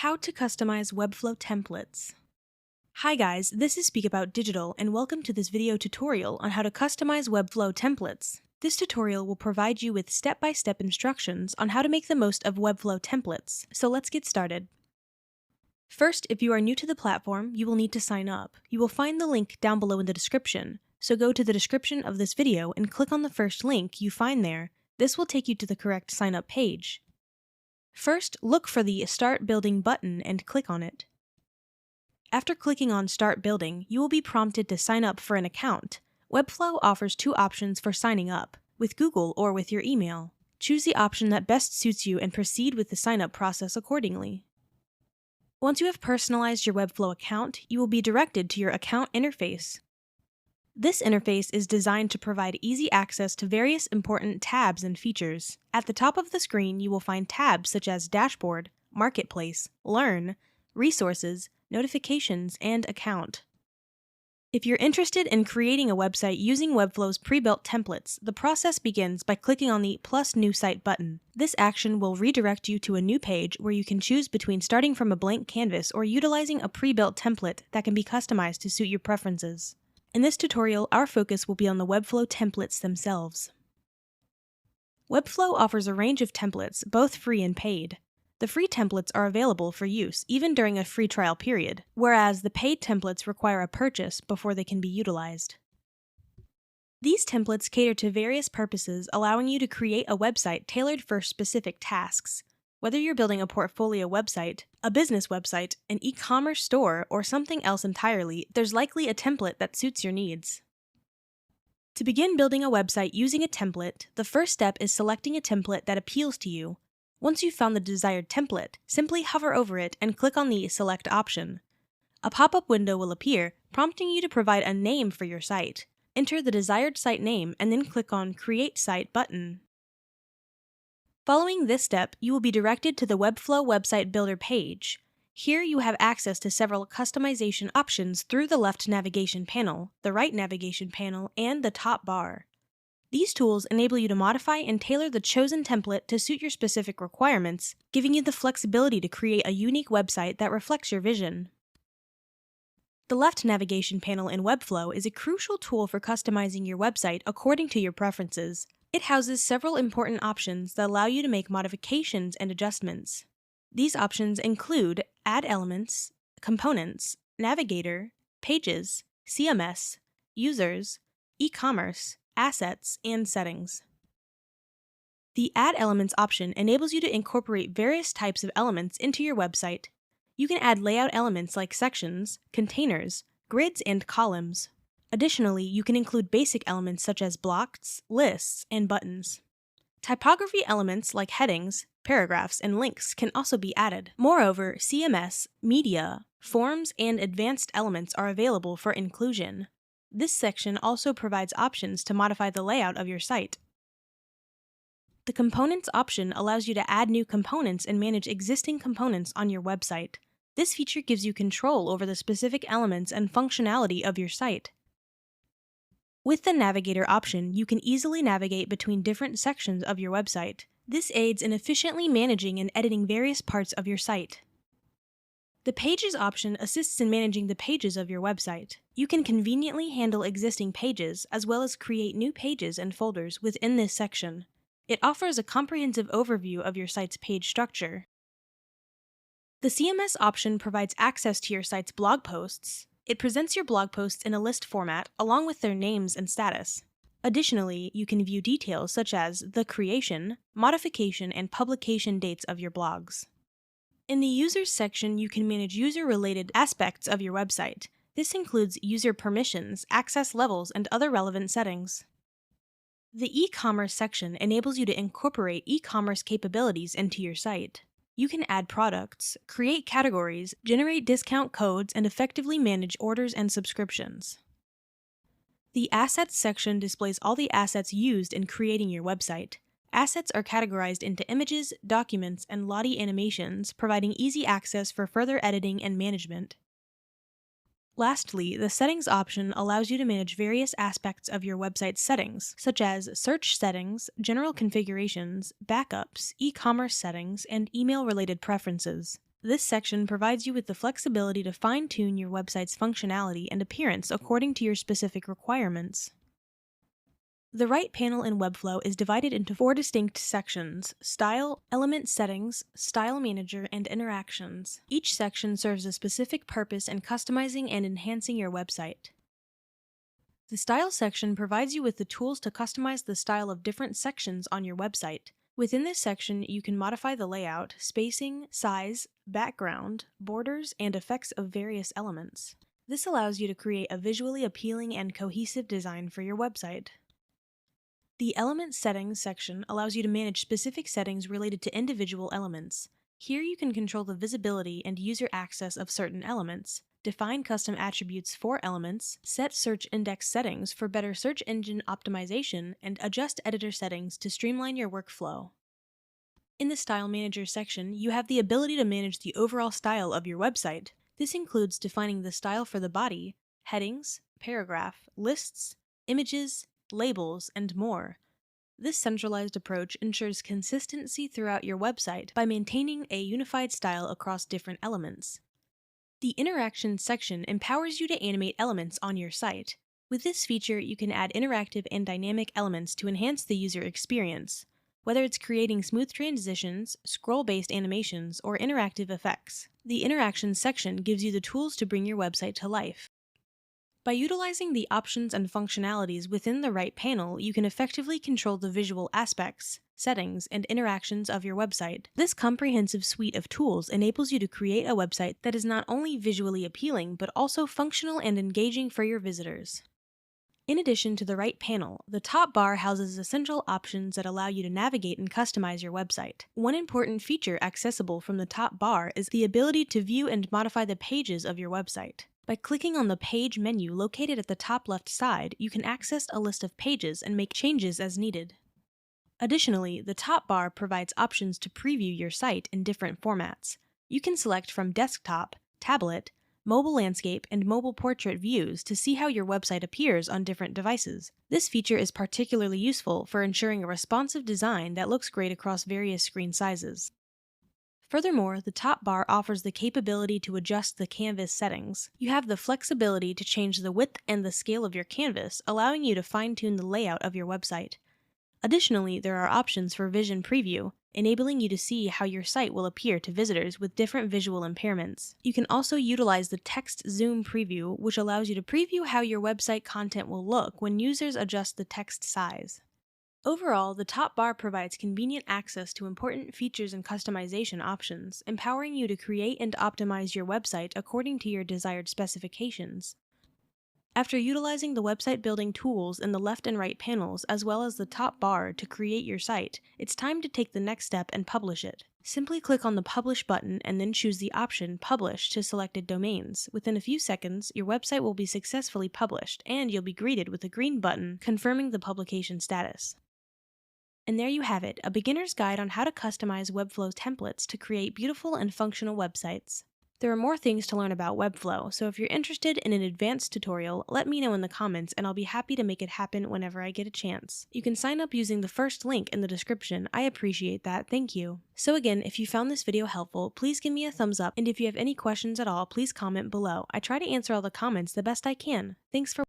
How to customize Webflow templates. Hi guys, this is Speak About Digital and welcome to this video tutorial on how to customize Webflow templates. This tutorial will provide you with step-by-step instructions on how to make the most of Webflow templates, so let's get started. First, if you are new to the platform, you will need to sign up. You will find the link down below in the description, so go to the description of this video and click on the first link you find there. This will take you to the correct sign up page. First, look for the Start Building button and click on it. After clicking on Start Building, you will be prompted to sign up for an account. Webflow offers two options for signing up, with Google or with your email. Choose the option that best suits you and proceed with the sign-up process accordingly. Once you have personalized your Webflow account, you will be directed to your account interface. This interface is designed to provide easy access to various important tabs and features. At the top of the screen, you will find tabs such as Dashboard, Marketplace, Learn, Resources, Notifications, and Account. If you're interested in creating a website using Webflow's pre-built templates, the process begins by clicking on the Plus New Site button. This action will redirect you to a new page where you can choose between starting from a blank canvas or utilizing a pre-built template that can be customized to suit your preferences. In this tutorial, our focus will be on the Webflow templates themselves. Webflow offers a range of templates, both free and paid. The free templates are available for use even during a free trial period, whereas the paid templates require a purchase before they can be utilized. These templates cater to various purposes, allowing you to create a website tailored for specific tasks. Whether you're building a portfolio website, a business website, an e-commerce store, or something else entirely, there's likely a template that suits your needs. To begin building a website using a template, the first step is selecting a template that appeals to you. Once you've found the desired template, simply hover over it and click on the Select option. A pop-up window will appear, prompting you to provide a name for your site. Enter the desired site name and then click on Create Site button. Following this step, you will be directed to the Webflow Website Builder page. Here you have access to several customization options through the left navigation panel, the right navigation panel, and the top bar. These tools enable you to modify and tailor the chosen template to suit your specific requirements, giving you the flexibility to create a unique website that reflects your vision. The left navigation panel in Webflow is a crucial tool for customizing your website according to your preferences. It houses several important options that allow you to make modifications and adjustments. These options include Add Elements, Components, Navigator, Pages, CMS, Users, E-commerce, Assets, and Settings. The Add Elements option enables you to incorporate various types of elements into your website. You can add layout elements like sections, containers, grids, and columns. Additionally, you can include basic elements such as blocks, lists, and buttons. Typography elements like headings, paragraphs, and links can also be added. Moreover, CMS, media, forms, and advanced elements are available for inclusion. This section also provides options to modify the layout of your site. The Components option allows you to add new components and manage existing components on your website. This feature gives you control over the specific elements and functionality of your site. With the Navigator option, you can easily navigate between different sections of your website. This aids in efficiently managing and editing various parts of your site. The Pages option assists in managing the pages of your website. You can conveniently handle existing pages as well as create new pages and folders within this section. It offers a comprehensive overview of your site's page structure. The CMS option provides access to your site's blog posts. It presents your blog posts in a list format along with their names and status. Additionally, you can view details such as the creation, modification, and publication dates of your blogs. In the Users section, you can manage user-related aspects of your website. This includes user permissions, access levels, and other relevant settings. The e-commerce section enables you to incorporate e-commerce capabilities into your site. You can add products, create categories, generate discount codes, and effectively manage orders and subscriptions. The Assets section displays all the assets used in creating your website. Assets are categorized into images, documents, and Lottie animations, providing easy access for further editing and management. Lastly, the Settings option allows you to manage various aspects of your website's settings, such as search settings, general configurations, backups, e-commerce settings, and email-related preferences. This section provides you with the flexibility to fine-tune your website's functionality and appearance according to your specific requirements. The right panel in Webflow is divided into 4 distinct sections: Style, Element Settings, Style Manager, and Interactions. Each section serves a specific purpose in customizing and enhancing your website. The Style section provides you with the tools to customize the style of different sections on your website. Within this section, you can modify the layout, spacing, size, background, borders, and effects of various elements. This allows you to create a visually appealing and cohesive design for your website. The Element Settings section allows you to manage specific settings related to individual elements. Here you can control the visibility and user access of certain elements, define custom attributes for elements, set search index settings for better search engine optimization, and adjust editor settings to streamline your workflow. In the Style Manager section, you have the ability to manage the overall style of your website. This includes defining the style for the body, headings, paragraph, lists, images, labels, and more. This centralized approach ensures consistency throughout your website by maintaining a unified style across different elements. The Interactions section empowers you to animate elements on your site. With this feature, you can add interactive and dynamic elements to enhance the user experience, whether it's creating smooth transitions, scroll-based animations, or interactive effects. The Interactions section gives you the tools to bring your website to life. By utilizing the options and functionalities within the right panel, you can effectively control the visual aspects, settings, and interactions of your website. This comprehensive suite of tools enables you to create a website that is not only visually appealing, but also functional and engaging for your visitors. In addition to the right panel, the top bar houses essential options that allow you to navigate and customize your website. One important feature accessible from the top bar is the ability to view and modify the pages of your website. By clicking on the Page menu located at the top left side, you can access a list of pages and make changes as needed. Additionally, the top bar provides options to preview your site in different formats. You can select from desktop, tablet, mobile landscape, and mobile portrait views to see how your website appears on different devices. This feature is particularly useful for ensuring a responsive design that looks great across various screen sizes. Furthermore, the top bar offers the capability to adjust the canvas settings. You have the flexibility to change the width and the scale of your canvas, allowing you to fine-tune the layout of your website. Additionally, there are options for Vision Preview, enabling you to see how your site will appear to visitors with different visual impairments. You can also utilize the Text Zoom Preview, which allows you to preview how your website content will look when users adjust the text size. Overall, the top bar provides convenient access to important features and customization options, empowering you to create and optimize your website according to your desired specifications. After utilizing the website building tools in the left and right panels, as well as the top bar to create your site, it's time to take the next step and publish it. Simply click on the Publish button and then choose the option Publish to selected domains. Within a few seconds, your website will be successfully published, and you'll be greeted with a green button confirming the publication status. And there you have it, a beginner's guide on how to customize Webflow templates to create beautiful and functional websites. There are more things to learn about Webflow, so if you're interested in an advanced tutorial, let me know in the comments and I'll be happy to make it happen whenever I get a chance. You can sign up using the first link in the description. I appreciate that, thank you. So again, if you found this video helpful, please give me a thumbs up, and if you have any questions at all, please comment below. I try to answer all the comments the best I can. Thanks for